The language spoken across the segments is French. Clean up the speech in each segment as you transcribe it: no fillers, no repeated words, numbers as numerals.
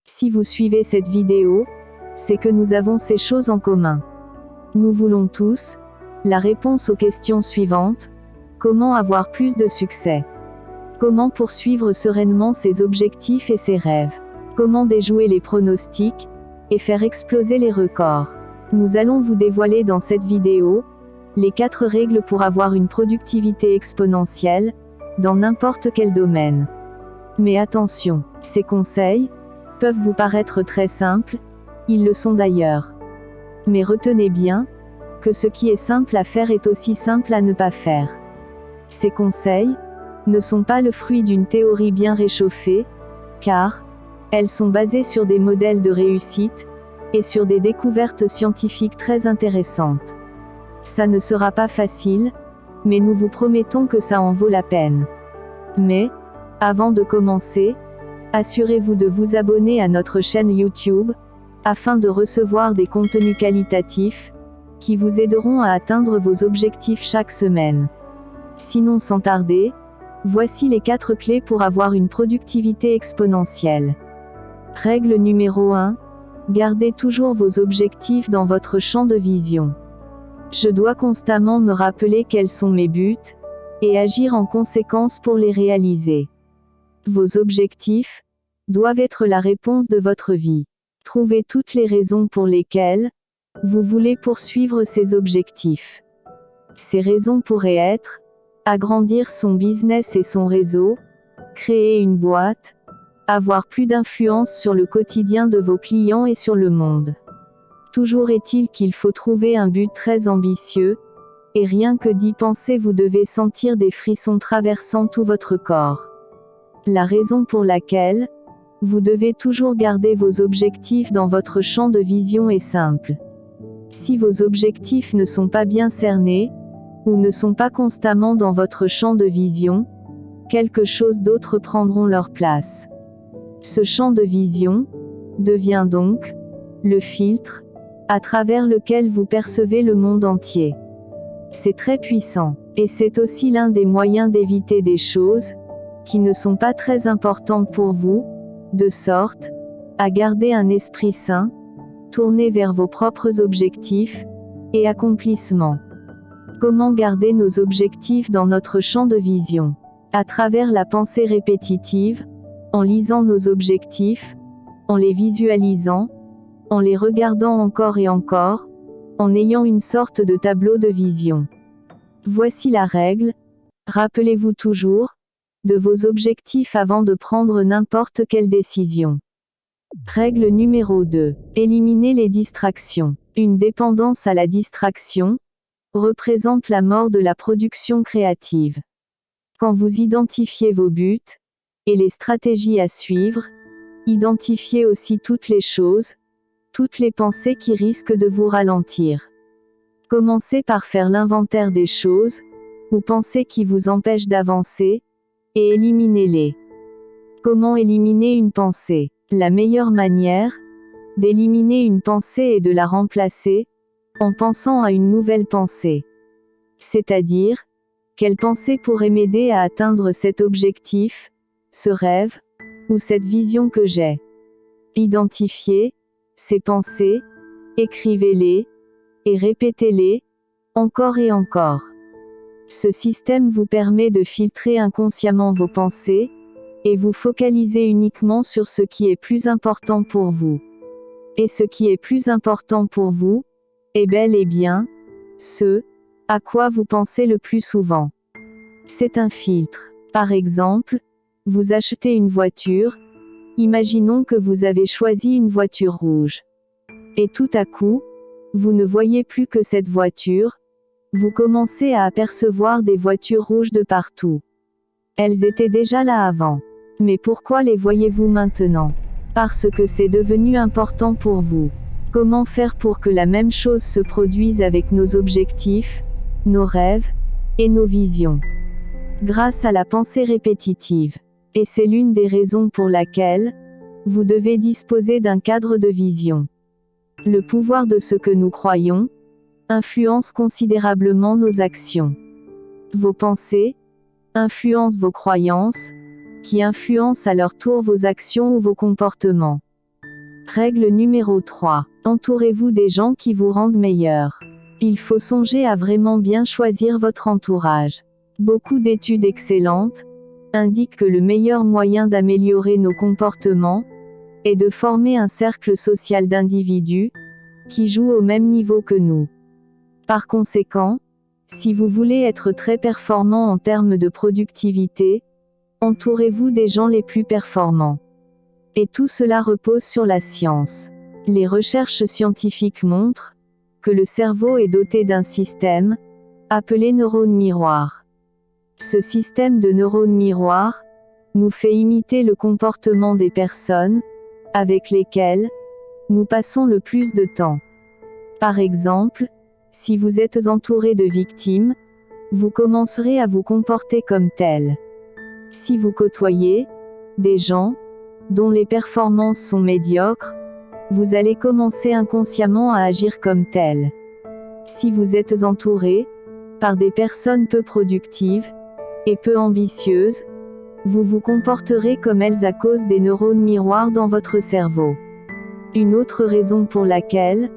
Si vous suivez cette vidéo, c'est que nous avons ces choses en commun. Nous voulons tous la réponse aux questions suivantes. Comment avoir plus de succès? Comment poursuivre sereinement ses objectifs et ses rêves? Comment déjouer les pronostics et faire exploser les records? Nous allons vous dévoiler dans cette vidéo les 4 règles pour avoir une productivité exponentielle dans n'importe quel domaine. Mais attention, ces conseils peuvent vous paraître très simples, ils le sont d'ailleurs. Mais retenez bien que ce qui est simple à faire est aussi simple à ne pas faire. Ces conseils ne sont pas le fruit d'une théorie bien réchauffée, car elles sont basées sur des modèles de réussite et sur des découvertes scientifiques très intéressantes. Ça ne sera pas facile, mais nous vous promettons que ça en vaut la peine. Mais, avant de commencer, assurez-vous de vous abonner à notre chaîne YouTube, afin de recevoir des contenus qualitatifs, qui vous aideront à atteindre vos objectifs chaque semaine. Sinon sans tarder, voici les 4 clés pour avoir une productivité exponentielle. Règle numéro 1. Gardez toujours vos objectifs dans votre champ de vision. Je dois constamment me rappeler quels sont mes buts, et agir en conséquence pour les réaliser. Vos objectifs doivent être la réponse de votre vie. Trouvez toutes les raisons pour lesquelles vous voulez poursuivre ces objectifs. Ces raisons pourraient être agrandir son business et son réseau, créer une boîte, avoir plus d'influence sur le quotidien de vos clients et sur le monde. Toujours est-il qu'il faut trouver un but très ambitieux, et rien que d'y penser vous devez sentir des frissons traversant tout votre corps. La raison pour laquelle vous devez toujours garder vos objectifs dans votre champ de vision est simple. Si vos objectifs ne sont pas bien cernés, ou ne sont pas constamment dans votre champ de vision, quelque chose d'autre prendront leur place. Ce champ de vision devient donc le filtre à travers lequel vous percevez le monde entier. C'est très puissant, et c'est aussi l'un des moyens d'éviter des choses qui ne sont pas très importantes pour vous, de sorte à garder un esprit sain, tourné vers vos propres objectifs et accomplissements. Comment garder nos objectifs dans notre champ de vision? À travers la pensée répétitive, en lisant nos objectifs, en les visualisant, en les regardant encore et encore, en ayant une sorte de tableau de vision. Voici la règle, rappelez-vous toujours de vos objectifs avant de prendre n'importe quelle décision. Règle numéro 2. Éliminez les distractions. Une dépendance à la distraction représente la mort de la production créative. Quand vous identifiez vos buts et les stratégies à suivre, identifiez aussi toutes les choses, toutes les pensées qui risquent de vous ralentir. Commencez par faire l'inventaire des choses ou pensées qui vous empêchent d'avancer, et éliminez-les. Comment éliminer une pensée? La meilleure manière d'éliminer une pensée est de la remplacer en pensant à une nouvelle pensée. C'est-à-dire, quelle pensée pourrait m'aider à atteindre cet objectif, ce rêve, ou cette vision que j'ai? Identifiez ces pensées, écrivez-les, et répétez-les, encore et encore. Ce système vous permet de filtrer inconsciemment vos pensées, et vous focaliser uniquement sur ce qui est plus important pour vous. Et ce qui est plus important pour vous est bel et bien ce à quoi vous pensez le plus souvent. C'est un filtre. Par exemple, vous achetez une voiture, imaginons que vous avez choisi une voiture rouge. Et tout à coup, vous ne voyez plus que cette voiture, vous commencez à apercevoir des voitures rouges de partout. Elles étaient déjà là avant. Mais pourquoi les voyez-vous maintenant? Parce que c'est devenu important pour vous. Comment faire pour que la même chose se produise avec nos objectifs, nos rêves, et nos visions? Grâce à la pensée répétitive. Et c'est l'une des raisons pour laquelle vous devez disposer d'un cadre de vision. Le pouvoir de ce que nous croyons influence considérablement nos actions. Vos pensées influencent vos croyances, qui influencent à leur tour vos actions ou vos comportements. Règle numéro 3. Entourez-vous des gens qui vous rendent meilleur. Il faut songer à vraiment bien choisir votre entourage. Beaucoup d'études excellentes indiquent que le meilleur moyen d'améliorer nos comportements est de former un cercle social d'individus qui jouent au même niveau que nous. Par conséquent, si vous voulez être très performant en termes de productivité, entourez-vous des gens les plus performants. Et tout cela repose sur la science. Les recherches scientifiques montrent que le cerveau est doté d'un système appelé neurone miroir. Ce système de neurones miroirs nous fait imiter le comportement des personnes avec lesquelles nous passons le plus de temps. Par exemple, si vous êtes entouré de victimes, vous commencerez à vous comporter comme tel. Si vous côtoyez des gens dont les performances sont médiocres, vous allez commencer inconsciemment à agir comme tel. Si vous êtes entouré par des personnes peu productives et peu ambitieuses, vous vous comporterez comme elles à cause des neurones miroirs dans votre cerveau. Une autre raison pour laquelle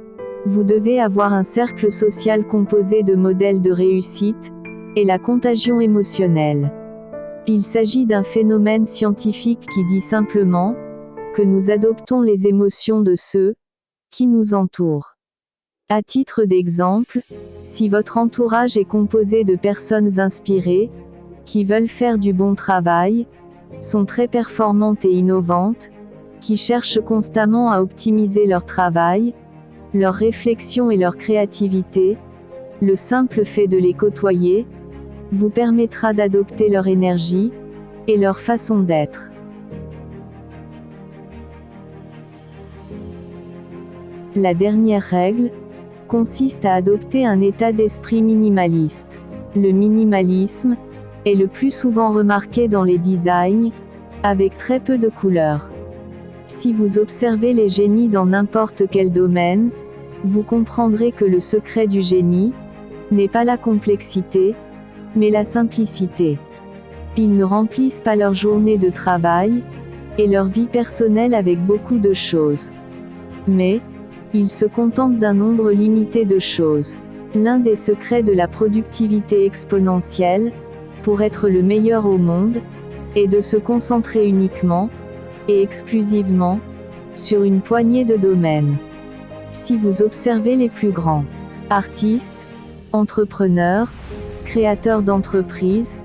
vous devez avoir un cercle social composé de modèles de réussite est la contagion émotionnelle. Il s'agit d'un phénomène scientifique qui dit simplement que nous adoptons les émotions de ceux qui nous entourent. À titre d'exemple, si votre entourage est composé de personnes inspirées, qui veulent faire du bon travail, sont très performantes et innovantes, qui cherchent constamment à optimiser leur travail, leur réflexion et leur créativité, le simple fait de les côtoyer vous permettra d'adopter leur énergie et leur façon d'être. La dernière règle consiste à adopter un état d'esprit minimaliste. Le minimalisme est le plus souvent remarqué dans les designs, avec très peu de couleurs. Si vous observez les génies dans n'importe quel domaine, vous comprendrez que le secret du génie n'est pas la complexité, mais la simplicité. Ils ne remplissent pas leur journée de travail et leur vie personnelle avec beaucoup de choses. Mais, ils se contentent d'un nombre limité de choses. L'un des secrets de la productivité exponentielle, pour être le meilleur au monde, est de se concentrer uniquement et exclusivement sur une poignée de domaines. Si vous observez les plus grands artistes, entrepreneurs, créateurs d'entreprises,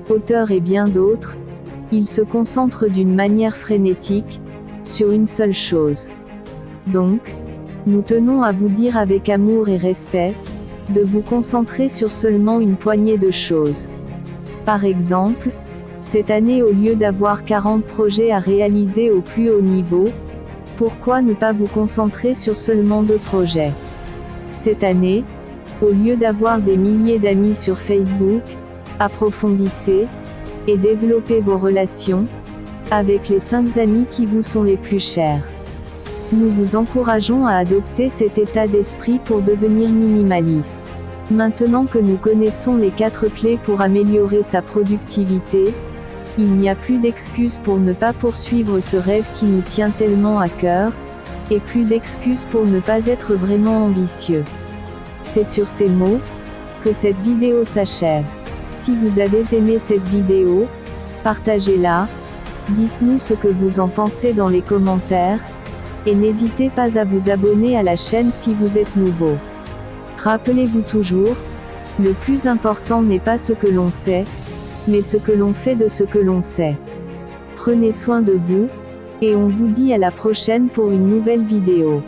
auteurs et bien d'autres, ils se concentrent d'une manière frénétique sur une seule chose. Donc, nous tenons à vous dire avec amour et respect de vous concentrer sur seulement une poignée de choses. Par exemple, cette année, au lieu d'avoir 40 projets à réaliser au plus haut niveau, pourquoi ne pas vous concentrer sur seulement 2 projets? Cette année, au lieu d'avoir des milliers d'amis sur Facebook, approfondissez et développez vos relations avec les 5 amis qui vous sont les plus chers. Nous vous encourageons à adopter cet état d'esprit pour devenir minimaliste. Maintenant que nous connaissons les 4 clés pour améliorer sa productivité, il n'y a plus d'excuses pour ne pas poursuivre ce rêve qui nous tient tellement à cœur, et plus d'excuses pour ne pas être vraiment ambitieux. C'est sur ces mots que cette vidéo s'achève. Si vous avez aimé cette vidéo, partagez-la, dites-nous ce que vous en pensez dans les commentaires, et n'hésitez pas à vous abonner à la chaîne si vous êtes nouveau. Rappelez-vous toujours, le plus important n'est pas ce que l'on sait, mais ce que l'on fait de ce que l'on sait. Prenez soin de vous, et on vous dit à la prochaine pour une nouvelle vidéo.